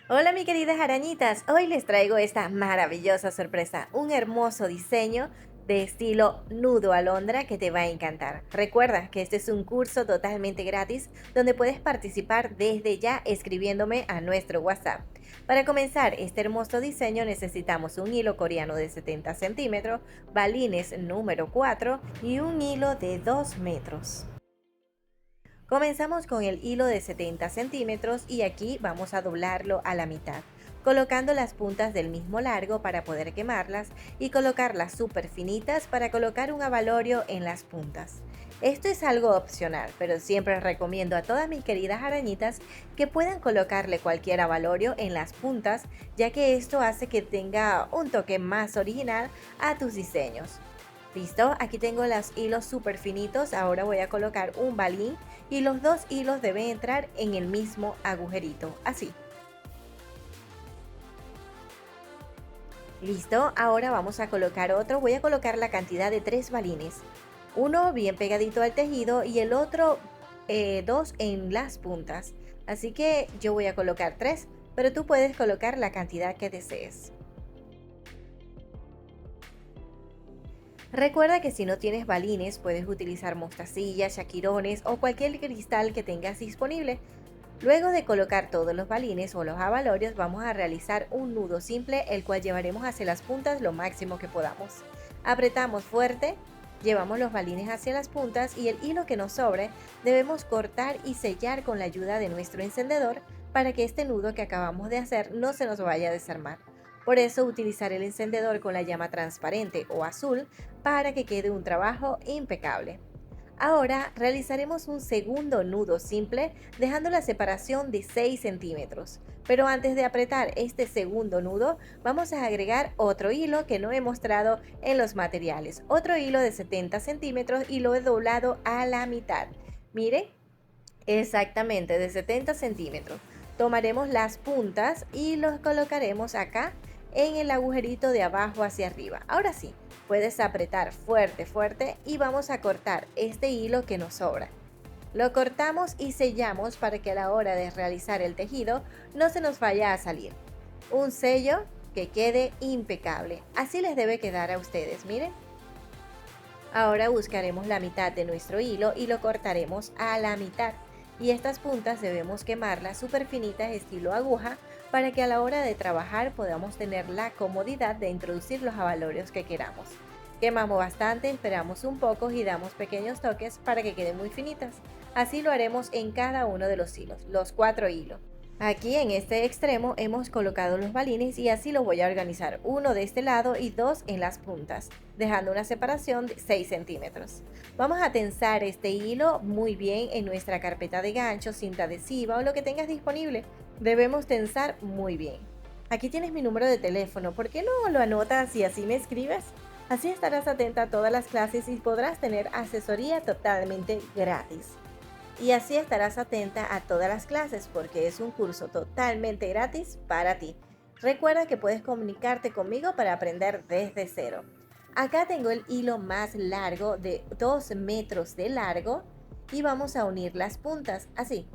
Hola mis queridas arañitas, hoy les traigo esta maravillosa sorpresa, un hermoso diseño de estilo nudo alondra que te va a encantar. Recuerda que este es un curso totalmente gratis donde puedes participar desde ya escribiéndome a nuestro WhatsApp. Para comenzar este hermoso diseño necesitamos un hilo coreano de 70 centímetros, balines número 4 y un hilo de 2 metros. Comenzamos con el hilo de 70 centímetros y aquí vamos a doblarlo a la mitad, colocando las puntas del mismo largo para poder quemarlas y colocarlas súper finitas para colocar un abalorio en las puntas. Esto es algo opcional, pero siempre recomiendo a todas mis queridas arañitas que puedan colocarle cualquier abalorio en las puntas, ya que esto hace que tenga un toque más original a tus diseños. Listo, aquí tengo los hilos súper finitos, ahora voy a colocar un balín y los dos hilos deben entrar en el mismo agujerito, así. Listo, ahora vamos a colocar otro, voy a colocar la cantidad de 3 balines, uno bien pegadito al tejido y el otro dos en las puntas, así que yo voy a colocar 3, pero tú puedes colocar la cantidad que desees. Recuerda que si no tienes balines, puedes utilizar mostacillas, chaquirones o cualquier cristal que tengas disponible. Luego de colocar todos los balines o los abalorios, vamos a realizar un nudo simple, el cual llevaremos hacia las puntas lo máximo que podamos. Apretamos fuerte, llevamos los balines hacia las puntas y el hilo que nos sobre debemos cortar y sellar con la ayuda de nuestro encendedor para que este nudo que acabamos de hacer no se nos vaya a desarmar. Por eso utilizar el encendedor con la llama transparente o azul para que quede un trabajo impecable. Ahora realizaremos un segundo nudo simple dejando la separación de 6 centímetros. Pero antes de apretar este segundo nudo vamos a agregar otro hilo que no he mostrado en los materiales. Otro hilo de 70 centímetros y lo he doblado a la mitad. Mire, exactamente de 70 centímetros. Tomaremos las puntas y los colocaremos acá en el agujerito de abajo hacia arriba. Ahora sí, puedes apretar fuerte, fuerte y vamos a cortar este hilo que nos sobra. Lo cortamos y sellamos para que a la hora de realizar el tejido no se nos vaya a salir. Un sello que quede impecable. Así les debe quedar a ustedes, miren. Ahora buscaremos la mitad de nuestro hilo y lo cortaremos a la mitad. Y estas puntas debemos quemarlas súper finitas estilo aguja para que a la hora de trabajar podamos tener la comodidad de introducir los abalorios que queramos. Quemamos bastante, esperamos un poco y damos pequeños toques para que queden muy finitas. Así lo haremos en cada uno de los hilos, los 4 hilos. Aquí en este extremo hemos colocado los balines y así los voy a organizar, uno de este lado y dos en las puntas, dejando una separación de 6 centímetros. Vamos a tensar este hilo muy bien en nuestra carpeta de gancho, cinta adhesiva o lo que tengas disponible. Debemos tensar muy bien. Aquí tienes mi número de teléfono, ¿por qué no lo anotas y así me escribes? Así estarás atenta a todas las clases y podrás tener asesoría totalmente gratis. Y así estarás atenta a todas las clases porque es un curso totalmente gratis para ti. Recuerda que puedes comunicarte conmigo para aprender desde cero. Acá tengo el hilo más largo de 2 metros de largo y vamos a unir las puntas así.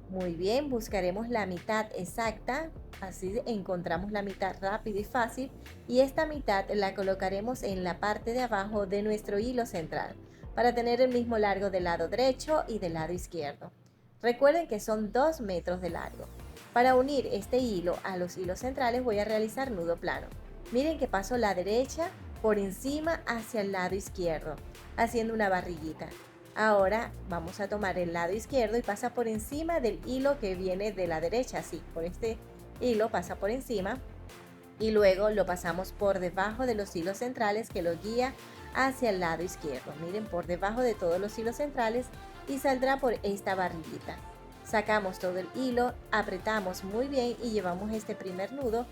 Muy bien, buscaremos la mitad exacta, así encontramos la mitad rápido y fácil y esta mitad la colocaremos en la parte de abajo de nuestro hilo central para tener el mismo largo del lado derecho y del lado izquierdo. Recuerden que son 2 metros de largo. Para unir este hilo a los hilos centrales voy a realizar nudo plano. Miren que paso la derecha por encima hacia el lado izquierdo, haciendo una barriguita. Ahora vamos a tomar el lado izquierdo y pasa por encima del hilo que viene de la derecha, así, por este hilo pasa por encima y luego lo pasamos por debajo de los hilos centrales que lo guía hacia el lado izquierdo. Miren, por debajo de todos los hilos centrales y saldrá por esta barriguita. Sacamos todo el hilo, apretamos muy bien y llevamos este primer nudo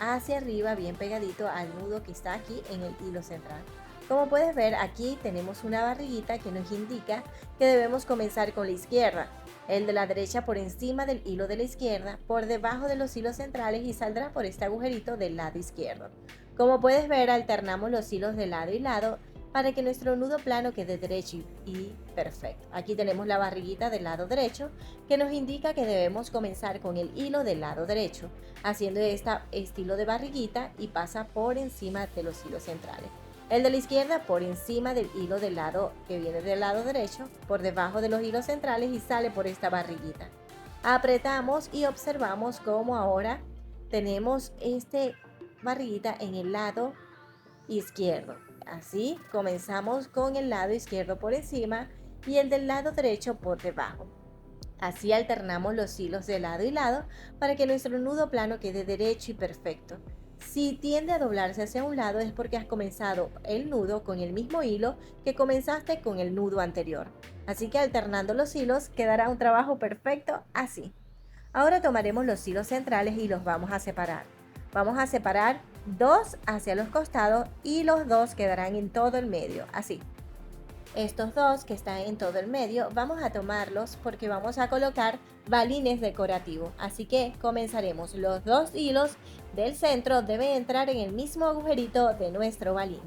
hacia arriba bien pegadito al nudo que está aquí en el hilo central. Como puedes ver, aquí tenemos una barriguita que nos indica que debemos comenzar con la izquierda, el de la derecha por encima del hilo de la izquierda, por debajo de los hilos centrales y saldrá por este agujerito del lado izquierdo. Como puedes ver, alternamos los hilos de lado y lado para que nuestro nudo plano quede derecho y perfecto. Aquí tenemos la barriguita del lado derecho que nos indica que debemos comenzar con el hilo del lado derecho, haciendo este estilo de barriguita y pasa por encima de los hilos centrales. El de la izquierda por encima del hilo del lado que viene del lado derecho, por debajo de los hilos centrales y sale por esta barriguita. Apretamos y observamos cómo ahora tenemos este barriguita en el lado izquierdo. Así comenzamos con el lado izquierdo por encima y el del lado derecho por debajo. Así alternamos los hilos de lado y lado para que nuestro nudo plano quede derecho y perfecto. Si tiende a doblarse hacia un lado es porque has comenzado el nudo con el mismo hilo que comenzaste con el nudo anterior. Así que alternando los hilos quedará un trabajo perfecto así. Ahora tomaremos los hilos centrales y los vamos a separar. Vamos a separar dos hacia los costados y los dos quedarán en todo el medio, así. Estos dos que están en todo el medio vamos a tomarlos porque vamos a colocar balines decorativos. Así que comenzaremos. Los dos hilos del centro deben entrar en el mismo agujerito de nuestro balín.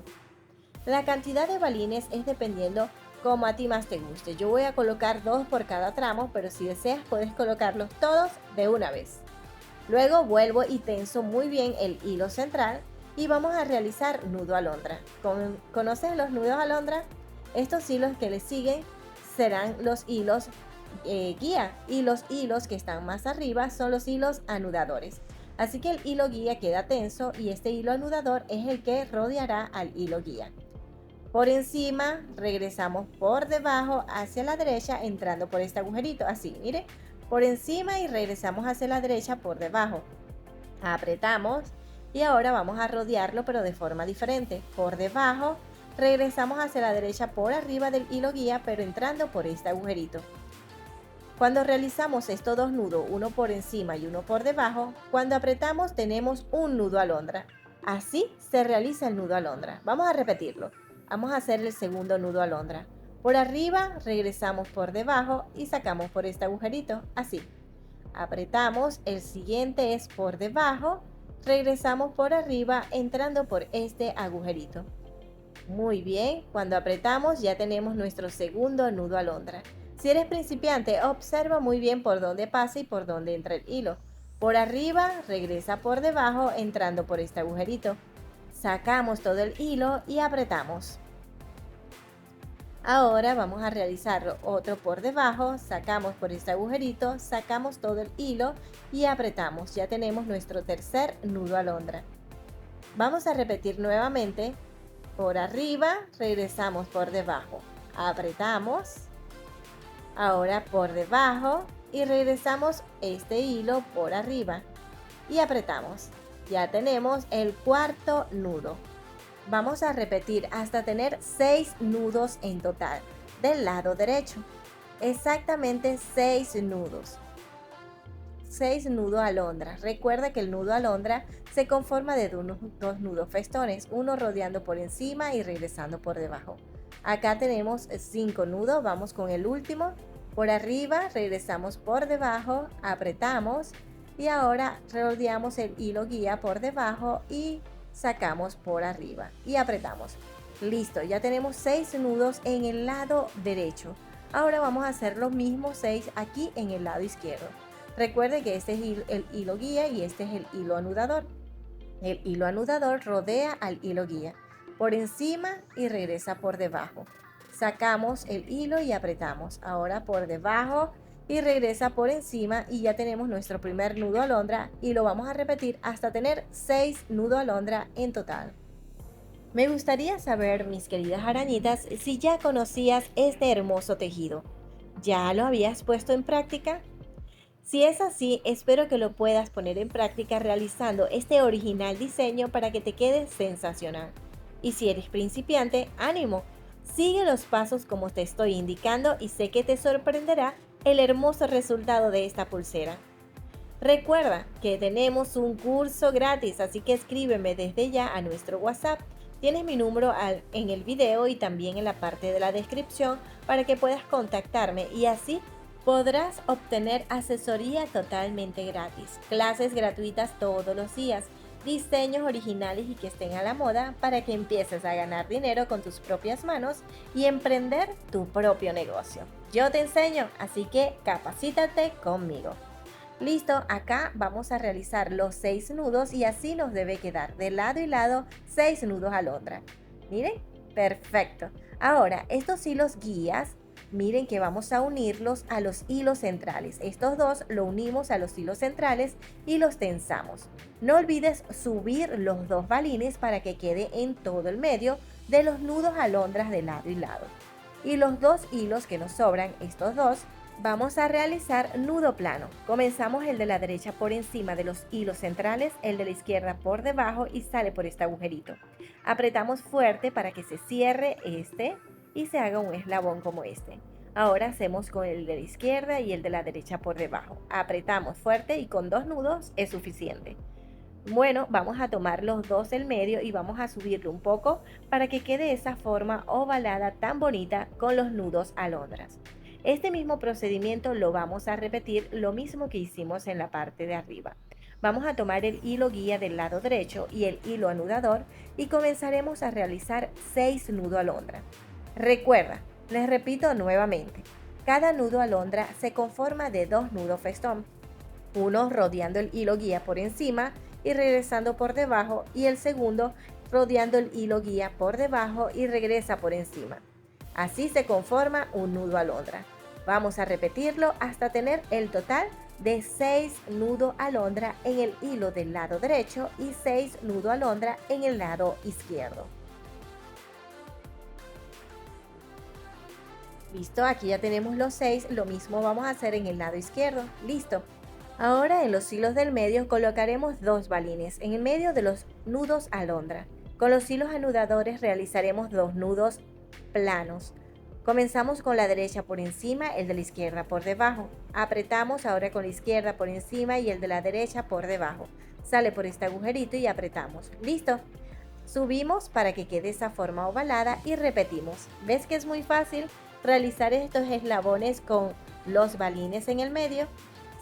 La cantidad de balines es dependiendo como a ti más te guste. Yo voy a colocar dos por cada tramo, pero si deseas puedes colocarlos todos de una vez. Luego vuelvo y tenso muy bien el hilo central y vamos a realizar nudo alondra. ¿Conoces los nudos alondra? Estos hilos que le siguen serán los hilos guía y los hilos que están más arriba son los hilos anudadores. Así que el hilo guía queda tenso y este hilo anudador es el que rodeará al hilo guía. Por encima regresamos por debajo hacia la derecha entrando por este agujerito, así, mire, por encima y regresamos hacia la derecha por debajo. Apretamos y ahora vamos a rodearlo pero de forma diferente. Por debajo regresamos hacia la derecha por arriba del hilo guía pero entrando por este agujerito. Cuando realizamos estos dos nudos, uno por encima y uno por debajo, cuando apretamos tenemos un nudo alondra. Así se realiza el nudo alondra. Vamos a repetirlo. Vamos a hacer el segundo nudo alondra. Por arriba regresamos por debajo y sacamos por este agujerito, así. Apretamos, el siguiente es por debajo, regresamos por arriba entrando por este agujerito. Muy bien, cuando apretamos ya tenemos nuestro segundo nudo alondra. Si eres principiante, observa muy bien por dónde pasa y por dónde entra el hilo. Por arriba, regresa por debajo entrando por este agujerito. Sacamos todo el hilo y apretamos. Ahora vamos a realizar otro por debajo, sacamos por este agujerito, sacamos todo el hilo y apretamos. Ya tenemos nuestro tercer nudo alondra. Vamos a repetir nuevamente. Por arriba, regresamos por debajo. Apretamos. Ahora por debajo y regresamos este hilo por arriba y apretamos. Ya tenemos el cuarto nudo. Vamos a repetir hasta tener 6 nudos en total del lado derecho. Exactamente 6 nudos. 6 nudos alondra. Recuerda que el nudo alondra se conforma de dos nudos festones, uno rodeando por encima y regresando por debajo. Acá tenemos 5 nudos, vamos con el último. Por arriba, regresamos por debajo, apretamos y ahora rodeamos el hilo guía por debajo y sacamos por arriba y apretamos. Listo, ya tenemos 6 nudos en el lado derecho. Ahora vamos a hacer los mismos 6 aquí en el lado izquierdo. Recuerde que este es el hilo guía y este es el hilo anudador. El hilo anudador rodea al hilo guía por encima y regresa por debajo. Sacamos el hilo y apretamos. Ahora por debajo y regresa por encima y ya tenemos nuestro primer nudo alondra y lo vamos a repetir hasta tener 6 nudos alondra en total. Me gustaría saber, mis queridas arañitas, si ya conocías este hermoso tejido. ¿Ya lo habías puesto en práctica? Si es así, espero que lo puedas poner en práctica realizando este original diseño para que te quede sensacional. Y si eres principiante, ánimo. Sigue los pasos como te estoy indicando y sé que te sorprenderá el hermoso resultado de esta pulsera. Recuerda que tenemos un curso gratis, así que escríbeme desde ya a nuestro WhatsApp. Tienes mi número en el video y también en la parte de la descripción para que puedas contactarme y así podrás obtener asesoría totalmente gratis, clases gratuitas todos los días, diseños originales y que estén a la moda para que empieces a ganar dinero con tus propias manos y emprender tu propio negocio. Yo te enseño, así que capacítate conmigo. Listo, acá vamos a realizar los 6 nudos y así nos debe quedar de lado y lado 6 nudos alondra. Miren, perfecto. Ahora, estos hilos guías, miren que vamos a unirlos a los hilos centrales. Estos dos lo unimos a los hilos centrales y los tensamos. No olvides subir los dos balines para que quede en todo el medio de los nudos alondras de lado y lado. Y los dos hilos que nos sobran, estos dos, vamos a realizar nudo plano. Comenzamos el de la derecha por encima de los hilos centrales, el de la izquierda por debajo y sale por este agujerito. Apretamos fuerte para que se cierre este y se haga un eslabón como este. Ahora hacemos con el de la izquierda y el de la derecha por debajo. Apretamos fuerte y con 2 nudos es suficiente. Bueno, vamos a tomar los dos del medio y vamos a subirlo un poco para que quede esa forma ovalada tan bonita con los nudos alondras. Este mismo procedimiento lo vamos a repetir lo mismo que hicimos en la parte de arriba. Vamos a tomar el hilo guía del lado derecho y el hilo anudador y comenzaremos a realizar 6 nudos alondra. Recuerda, les repito nuevamente, cada nudo alondra se conforma de 2 nudos festón, uno rodeando el hilo guía por encima y regresando por debajo y el segundo rodeando el hilo guía por debajo y regresa por encima. Así se conforma un nudo alondra. Vamos a repetirlo hasta tener el total de 6 nudos alondra en el hilo del lado derecho y 6 nudos alondra en el lado izquierdo. Listo, aquí ya tenemos los 6, lo mismo vamos a hacer en el lado izquierdo. Listo. Ahora en los hilos del medio colocaremos 2 balines en el medio de los nudos alondra. Con los hilos anudadores realizaremos 2 nudos planos. Comenzamos con la derecha por encima, el de la izquierda por debajo. Apretamos ahora con la izquierda por encima y el de la derecha por debajo. Sale por este agujerito y apretamos. Listo. Subimos para que quede esa forma ovalada y repetimos. ¿Ves que es muy fácil realizar estos eslabones con los balines en el medio?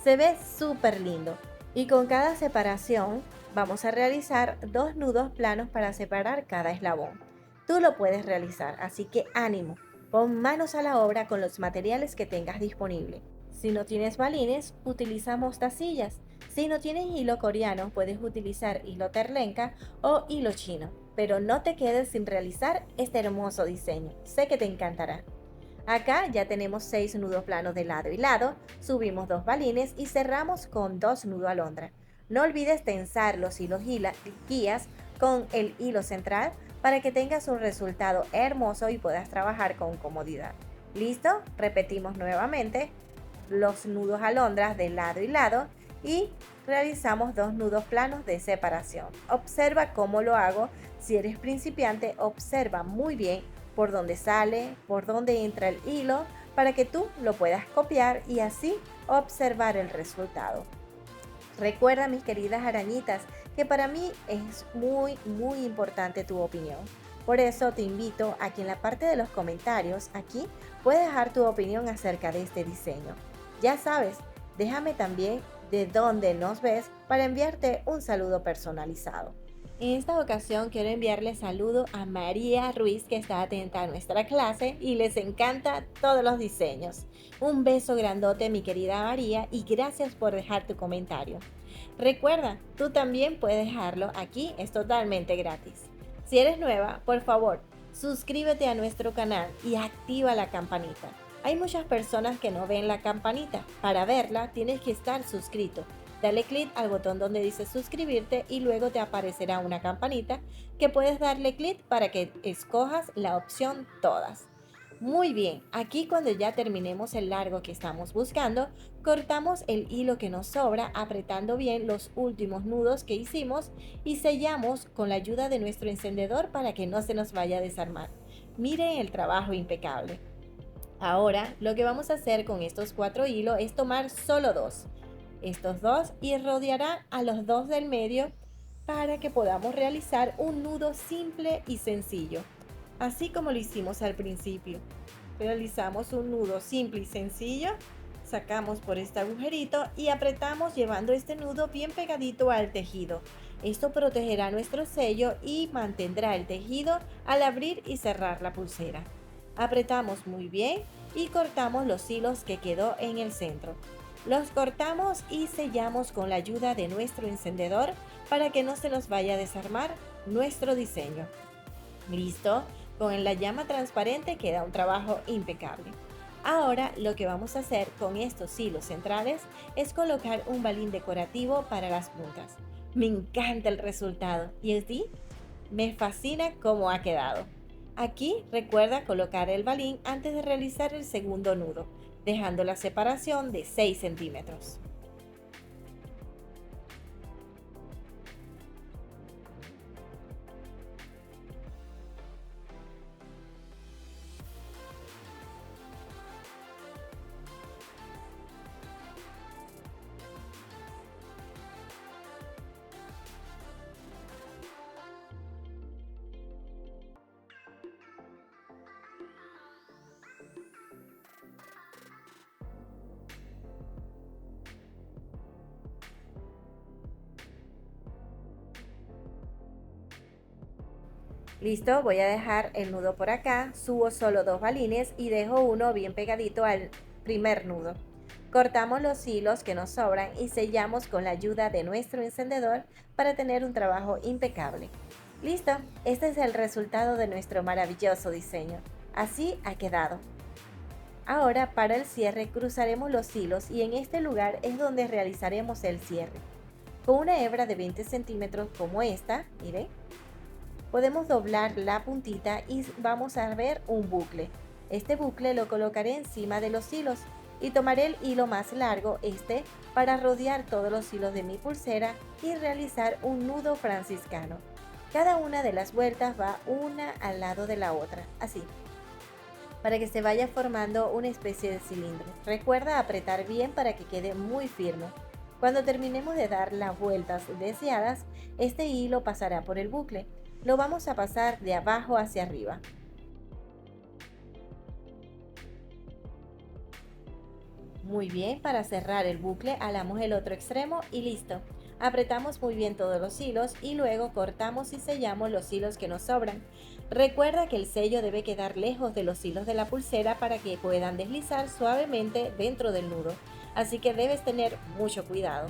Se ve súper lindo. Y con cada separación vamos a realizar 2 nudos planos para separar cada eslabón. Tú lo puedes realizar, así que ánimo. Pon manos a la obra con los materiales que tengas disponible. Si no tienes balines, utiliza mostacillas. Si no tienes hilo coreano, puedes utilizar hilo terlenca o hilo chino. Pero no te quedes sin realizar este hermoso diseño. Sé que te encantará. Acá ya tenemos 6 nudos planos de lado y lado, subimos 2 balines y cerramos con 2 nudos alondra. No olvides tensar los hilos guías con el hilo central para que tengas un resultado hermoso y puedas trabajar con comodidad. ¿Listo? Repetimos nuevamente los nudos alondras de lado y lado y realizamos 2 nudos planos de separación. Observa cómo lo hago. Si eres principiante, observa muy bien por dónde sale, por dónde entra el hilo, para que tú lo puedas copiar y así observar el resultado. Recuerda, mis queridas arañitas, que para mí es muy importante tu opinión. Por eso te invito a que en la parte de los comentarios aquí puedes dejar tu opinión acerca de este diseño. Ya sabes, déjame también de dónde nos ves para enviarte un saludo personalizado. En esta ocasión quiero enviarle saludo a María Ruiz, que está atenta a nuestra clase y les encanta todos los diseños. Un beso grandote, mi querida María, y gracias por dejar tu comentario. Recuerda, tú también puedes dejarlo aquí, es totalmente gratis. Si eres nueva, por favor, suscríbete a nuestro canal y activa la campanita. Hay muchas personas que no ven la campanita. Para verla, tienes que estar suscrito. Dale clic al botón donde dice suscribirte y luego te aparecerá una campanita que puedes darle clic para que escojas la opción todas. Muy bien, aquí cuando ya terminemos el largo que estamos buscando, cortamos el hilo que nos sobra apretando bien los últimos nudos que hicimos y sellamos con la ayuda de nuestro encendedor para que no se nos vaya a desarmar. Miren el trabajo impecable. Ahora lo que vamos a hacer con estos 4 hilos es tomar solo 2. Estos 2 y rodeará a los 2 del medio para que podamos realizar un nudo simple y sencillo, así como lo hicimos al principio. Realizamos un nudo simple y sencillo, sacamos por este agujerito y apretamos llevando este nudo bien pegadito al tejido. Esto protegerá nuestro sello y mantendrá el tejido al abrir y cerrar la pulsera. Apretamos muy bien y cortamos los hilos que quedó en el centro. Los cortamos y sellamos con la ayuda de nuestro encendedor para que no se nos vaya a desarmar nuestro diseño. Listo, con la llama transparente queda un trabajo impecable. Ahora lo que vamos a hacer con estos hilos centrales es colocar un balín decorativo para las puntas. Me encanta el resultado y es ti, me fascina cómo ha quedado. Aquí recuerda colocar el balín antes de realizar el segundo nudo, dejando la separación de 6 centímetros. Listo, voy a dejar el nudo por acá, subo solo dos balines y dejo uno bien pegadito al primer nudo. Cortamos los hilos que nos sobran y sellamos con la ayuda de nuestro encendedor para tener un trabajo impecable. Listo, este es el resultado de nuestro maravilloso diseño. Así ha quedado. Ahora para el cierre cruzaremos los hilos y en este lugar es donde realizaremos el cierre. Con una hebra de 20 centímetros como esta, miren, podemos doblar la puntita y vamos a ver un bucle. Este bucle lo colocaré encima de los hilos y tomaré el hilo más largo, para rodear todos los hilos de mi pulsera y realizar un nudo franciscano. Cada una de las vueltas va una al lado de la otra, así, para que se vaya formando una especie de cilindro. Recuerda apretar bien para que quede muy firme. Cuando terminemos de dar las vueltas deseadas, este hilo pasará por el bucle. Lo vamos a pasar de abajo hacia arriba. Muy bien, para cerrar el bucle, alamos el otro extremo y listo. Apretamos muy bien todos los hilos y luego cortamos y sellamos los hilos que nos sobran. Recuerda que el sello debe quedar lejos de los hilos de la pulsera para que puedan deslizar suavemente dentro del nudo, así que debes tener mucho cuidado.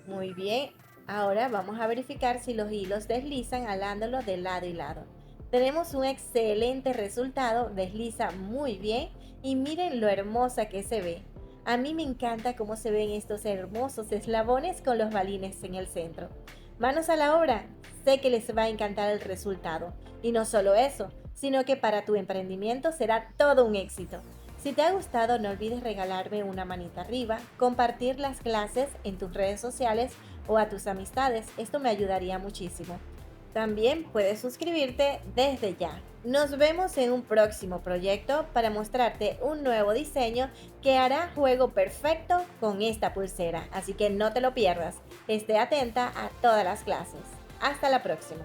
Muy bien, ahora vamos a verificar si los hilos deslizan alándolos de lado y lado. Tenemos un excelente resultado, desliza muy bien y miren lo hermosa que se ve. A mí me encanta cómo se ven estos hermosos eslabones con los balines en el centro. Manos a la obra, sé que les va a encantar el resultado. Y no solo eso, sino que para tu emprendimiento será todo un éxito. Si te ha gustado, no olvides regalarme una manita arriba, compartir las clases en tus redes sociales o a tus amistades. Esto me ayudaría muchísimo. También puedes suscribirte desde ya. Nos vemos en un próximo proyecto para mostrarte un nuevo diseño que hará juego perfecto con esta pulsera. Así que no te lo pierdas. Esté atenta a todas las clases. Hasta la próxima.